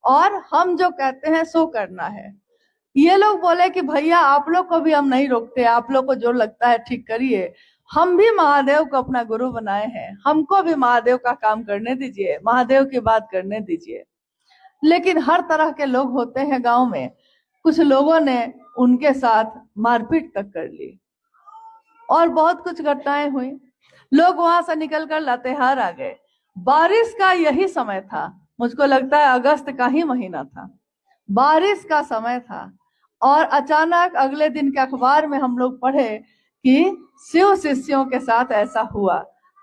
और हम जो कहते हैं सो करना है। ये लोग बोले कि भैया आप लोग को भी हम नहीं रोकते, आप लोग को जो लगता है ठीक करिए, हम भी महादेव को अपना गुरु बनाए हैं, हमको भी महादेव का काम करने दीजिए, महादेव की बात करने दीजिए। लेकिन हर तरह के लोग होते हैं गांव में, कुछ लोगों ने उनके साथ मारपीट तक कर ली और बहुत कुछ घटनाएं हुई। लोग वहां से निकलकर लातेहार आ गए। बारिश का यही समय था, मुझको लगता है अगस्त का ही महीना था, बारिश का समय था। और अचानक अगले दिन के अखबार में हम लोग पढ़े कि शिव शिष्यों के साथ ऐसा हुआ।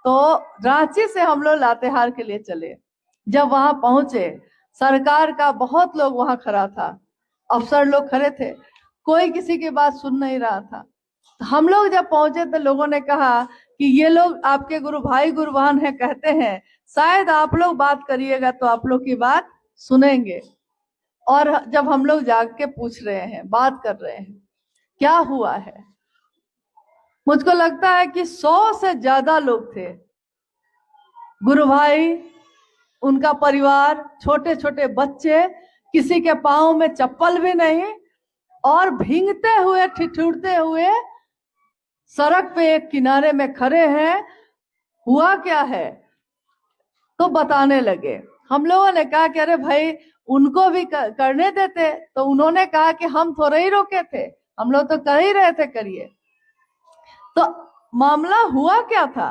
तो रांची से हम लोग लातेहार के लिए चले। जब वहां पहुंचे, सरकार का बहुत लोग वहां खड़ा था, अफसर लोग खड़े थे, कोई किसी की बात सुन नहीं रहा था। हम लोग जब पहुंचे तो लोगों ने कहा कि ये लोग आपके गुरु भाई गुरुवान है, कहते हैं शायद आप लोग बात करिएगा तो आप लोग की बात सुनेंगे। और जब हम लोग जाग के पूछ रहे हैं, बात कर रहे हैं क्या हुआ है, मुझको लगता है कि 100 से ज्यादा लोग थे। गुरु भाई, उनका परिवार, छोटे छोटे बच्चे, किसी के पांव में चप्पल भी नहीं, और भींगते हुए ठिठुरते हुए सड़क पे एक किनारे में खड़े हैं। हुआ क्या है तो बताने लगे। हम लोगों ने कहा कि अरे भाई उनको भी करने देते, तो उन्होंने कहा कि हम थोड़े ही रोके थे, हम लोग तो कर ही रहे थे, करिए। तो मामला हुआ क्या था,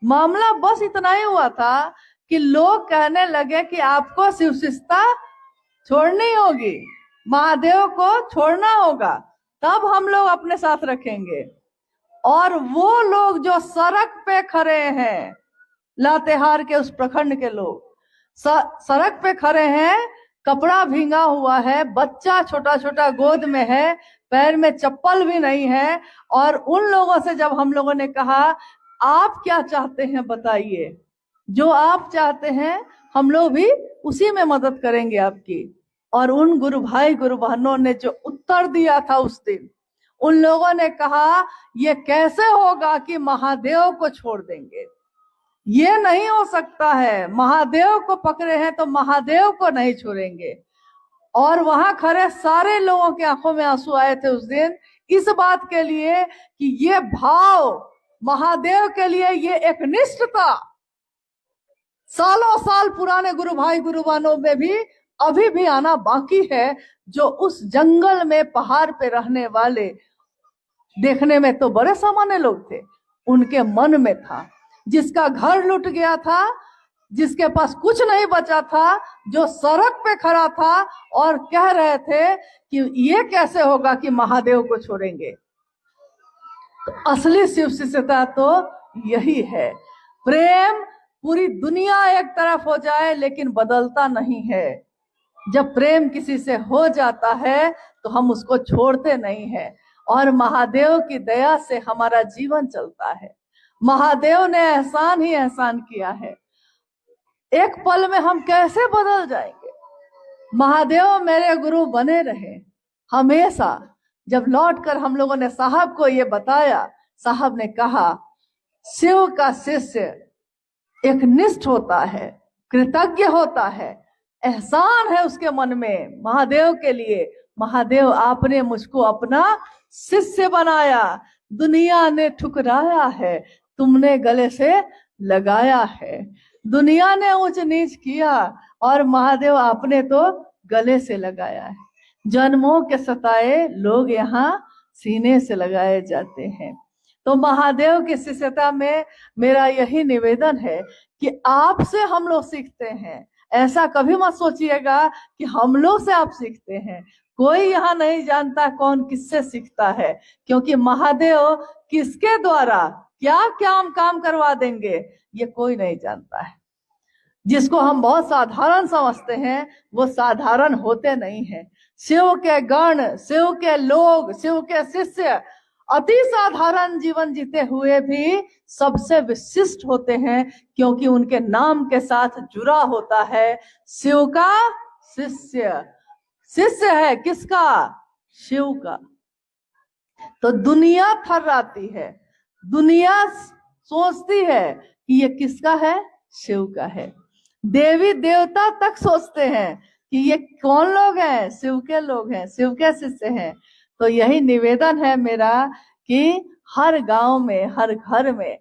मामला बस इतना ही हुआ था कि लोग कहने लगे कि आपको शिवशिष्टता छोड़नी होगी, महादेव को छोड़ना होगा, तब हम लोग अपने साथ रखेंगे। और वो लोग जो सड़क पे खड़े हैं, लातेहार के उस प्रखंड के लोग सड़क पे खड़े हैं, कपड़ा भींगा हुआ है, बच्चा छोटा छोटा गोद में है, पैर में चप्पल भी नहीं है। और उन लोगों से जब हम लोगों ने कहा आप क्या चाहते हैं बताइए, जो आप चाहते हैं हम लोग भी उसी में मदद करेंगे आपकी। और उन गुरु भाई गुरु बहनों ने जो उत्तर दिया था उस दिन, उन लोगों ने कहा ये कैसे होगा कि महादेव को छोड़ देंगे, ये नहीं हो सकता है, महादेव को पकड़े हैं तो महादेव को नहीं छोड़ेंगे। और वहां खड़े सारे लोगों के आंखों में आंसू आए थे उस दिन, इस बात के लिए कि ये भाव महादेव के लिए ये एक निष्ठता सालों साल पुराने गुरु भाई गुरुवानों में भी अभी भी आना बाकी है। जो उस जंगल में पहाड़ पे रहने वाले, देखने में तो बड़े सामान्य लोग थे, उनके मन में था, जिसका घर लूट गया था, जिसके पास कुछ नहीं बचा था, जो सड़क पे खड़ा था और कह रहे थे कि ये कैसे होगा कि महादेव को छोड़ेंगे। तो असली शिव शिष्यता तो यही है। प्रेम पूरी दुनिया एक तरफ हो जाए लेकिन बदलता नहीं है। जब प्रेम किसी से हो जाता है तो हम उसको छोड़ते नहीं है। और महादेव की दया से हमारा जीवन चलता है। महादेव ने एहसान ही एहसान किया है। एक पल में हम कैसे बदल जाएंगे। महादेव मेरे गुरु बने रहे हमेशा। जब लौटकर हम लोगों ने साहब को ये बताया, साहब ने कहा शिव का शिष्य एक निष्ठ होता है, कृतज्ञ होता है, एहसान है उसके मन में महादेव के लिए। महादेव आपने मुझको अपना शिष्य बनाया, दुनिया ने ठुकराया है, तुमने गले से लगाया है। दुनिया ने ऊंच नीच किया और महादेव आपने तो गले से लगाया है। जन्मों के सताए लोग यहाँ सीने से लगाए जाते हैं। तो महादेव की शिष्यता में मेरा यही निवेदन है कि आपसे हम लोग सीखते हैं। ऐसा कभी मत सोचिएगा कि हम लोग से आप सीखते हैं। कोई यहाँ नहीं जानता कौन किससे सीखता है, क्योंकि महादेव किसके द्वारा क्या क्या काम करवा देंगे ये कोई नहीं जानता है। जिसको हम बहुत साधारण समझते हैं वो साधारण होते नहीं है। शिव के गण, शिव के लोग, शिव के शिष्य अति साधारण जीवन जीते हुए भी सबसे विशिष्ट होते हैं, क्योंकि उनके नाम के साथ जुड़ा होता है शिव का शिष्य। शिष्य है किसका? शिव का। तो दुनिया थर्राती है, दुनिया सोचती है कि ये किसका है? शिव का है। देवी देवता तक सोचते हैं कि ये कौन लोग हैं, शिव के लोग हैं, शिव के शिष्य हैं। तो यही निवेदन है मेरा कि हर गांव में, हर घर में